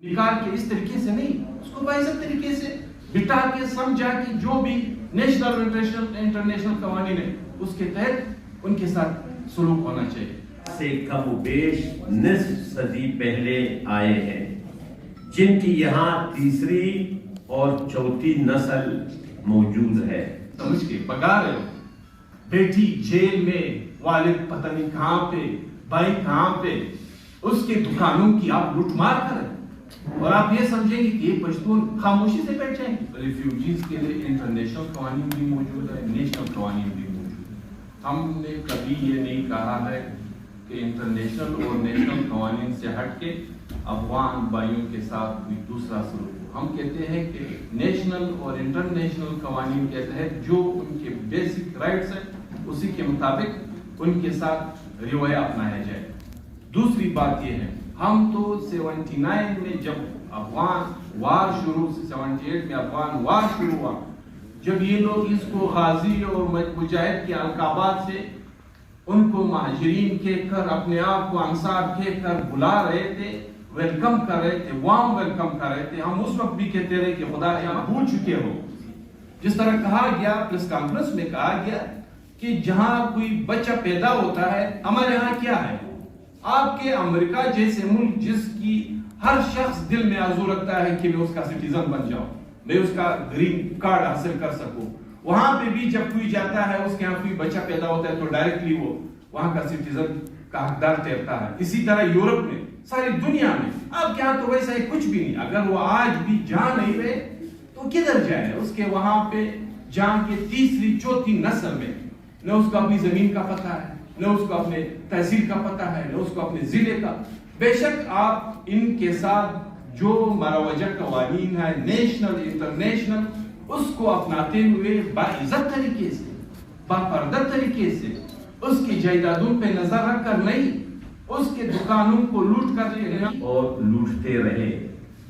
نکال کے اس طریقے سے نہیں، اس کو باعزت طریقے سے بٹا کے سمجھا کہ جو بھی نیشنل اور انٹرنیشنل قوانین ہے اس کے تحت ان کے ساتھ سلوک ہونا چاہیے. سے کم و بیش نصف صدی پہلے آئے ہیں، جن کی یہاں تیسری اور چوتھی نسل موجود ہے. سمجھ کے پگا رہے ہو، بیٹی جیل میں، والد پتہ نہیں کہاں پہ، بھائی کہاں پہ، اس کے دکانوں کی آپ لوٹ مار کریں اور آپ یہ سمجھیں گے کہ یہ پشتون خاموشی سے بیٹھ جائیں گے. ریفیوجیز کے لیے انٹرنیشنل قوانین بھی موجود ہے، نیشنل قوانین بھی موجود ہے. ہم نے کبھی یہ نہیں کہا ہے کہ انٹرنیشنل اور نیشنل قوانین سے ہٹ کے افغان بھائیوں کے ساتھ کوئی دوسرا سلوک ہو. ہم کہتے ہیں کہ نیشنل اور انٹرنیشنل قوانین کے تحت جو ان کے بیسک رائٹس ہیں اسی کے مطابق ان کے ساتھ رویہ اپنایا جائے. دوسری بات یہ ہے، ہم تو 79 میں جب افغان وار شروع، 78 میں افغان وار شروع ہوا، جب یہ لوگ اس کو غازی اور مجاہد کے القابات سے ان کو مہاجرین کہہ کر، اپنے آپ کو انصار کہہ کر بلا رہے تھے، ویلکم کر رہے تھے، وارم ویلکم کر رہے تھے، ہم اس وقت بھی کہتے رہے کہ خدا یہاں بھول چکے ہو. جس طرح کہا گیا پریس کانفرنس میں کہا گیا کہ جہاں کوئی بچہ پیدا ہوتا ہے، ہمارے یہاں کیا ہے، آپ کے امریکہ جیسے ملک جس کی ہر شخص دل میں آرزو رکھتا ہے کہ میں اس کا سٹیزن بن جاؤں، میں اس کا گرین کارڈ حاصل کر سکوں، وہاں پہ بھی جب کوئی جاتا ہے، اس کے یہاں کوئی بچہ پیدا ہوتا ہے تو ڈائریکٹلی وہ وہاں کا سٹیزن کا حقدار ٹھہرتا ہے. اسی طرح یورپ میں، ساری دنیا میں آپ کے یہاں تو ویسا ہی کچھ بھی نہیں. اگر وہ آج بھی جہاں نہیں رہے تو کدھر جائے؟ اس کے وہاں پہ جہاں کے تیسری چوتھی نسل میں نہ اس کو اپنی زمین کا پتہ ہے، نہ اس کو اپنے تحصیل کا پتہ ہے، نہ اس کو اپنے ضلع کا. بے شک آپ ان کے ساتھ جو مروجہ قوانین ہے، نیشنل انٹرنیشنل، اس کو اپناتے ہوئے باعزت طریقے سے، باپردہ طریقے سے، اس کی جائیدادوں پہ نظر رکھ کر نہیں، اس کے دکانوں کو لوٹ کر لے اور لوٹتے رہے.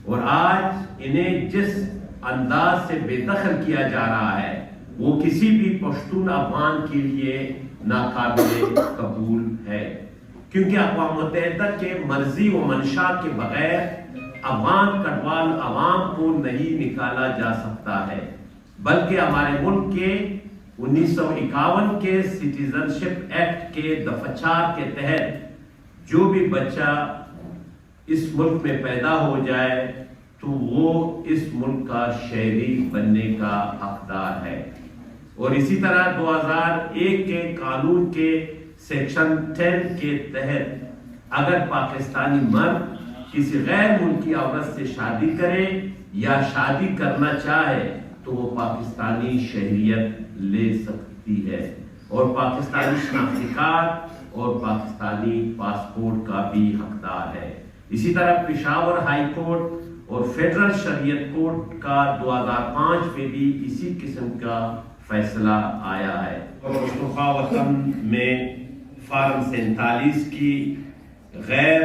اور آج انہیں جس انداز سے بے دخل کیا جا رہا ہے وہ کسی بھی پشتون افغان کے لیے ناقابل قبول ہے، کیونکہ اقوام متحدہ کے مرضی و منشا کے بغیر افغان کڈوال عوام کو نہیں نکالا جا سکتا ہے، بلکہ ہمارے ملک کے 1951 کے سٹیزنشپ ایکٹ کے دفعہ 4 کے تحت جو بھی بچہ اس ملک میں پیدا ہو جائے تو وہ اس ملک کا شہری بننے کا حقدار ہے. اور اسی طرح 2001 کے قانون کے سیکشن 10 کے تحت اگر پاکستانی مرد کسی غیر ملکی عورت سے شادی کرے یا شادی کرنا چاہے تو وہ پاکستانی شہریت لے سکتی ہے اور پاکستانی شناختی کارڈ اور پاکستانی پاسپورٹ کا بھی حقدار ہے. اسی طرح پشاور ہائی کورٹ اور فیڈرل شریعت کورٹ کا 2005 میں بھی اسی قسم کا فیصلہ آیا ہے. اور پختونخوا وطن میں فارم 47 کی غیر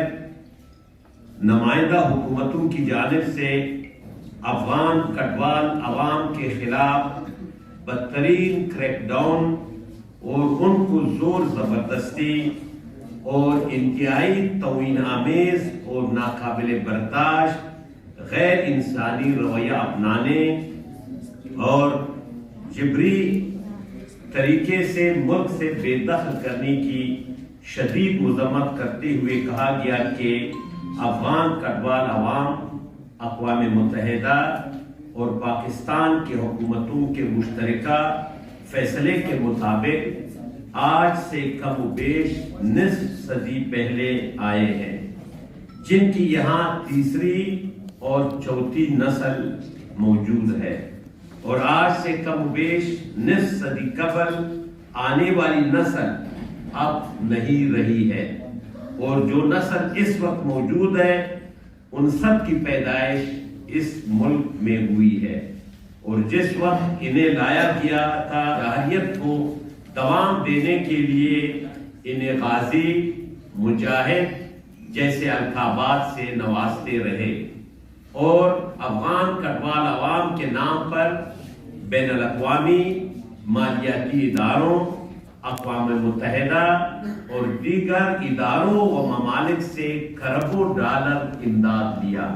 نمائندہ حکومتوں کی جانب سے افغان کڈوال عوام کے خلاف بدترین کریک ڈاؤن اور ان کو زور زبردستی اور انتہائی توہین آمیز اور ناقابل برداشت غیر انسانی رویہ اپنانے اور جبری طریقے سے ملک سے بے دخل کرنے کی شدید مذمت کرتے ہوئے کہا گیا کہ افغان کڈوال عوام اقوام متحدہ اور پاکستان کے حکومتوں کے مشترکہ فیصلے کے مطابق آج سے کم و بیش نصف صدی پہلے آئے ہیں، جن کی یہاں تیسری اور چوتھی نسل موجود ہے. اور آج سے کم و بیش نصف صدی قبل آنے والی نسل اب نہیں رہی ہے، اور جو نسل اس وقت موجود ہے ان سب کی پیدائش اس ملک میں ہوئی ہے. اور جس وقت انہیں لایا گیا تھا جاہلیت کو دوام دینے کے لیے انہیں غازی، مجاہد جیسے القابات سے نوازتے رہے اور افغان کڈوال عوام کے نام پر بین الاقوامی مالیاتی اداروں، اقوام متحدہ اور دیگر اداروں و ممالک سے کروڑوں ڈالر امداد لیا.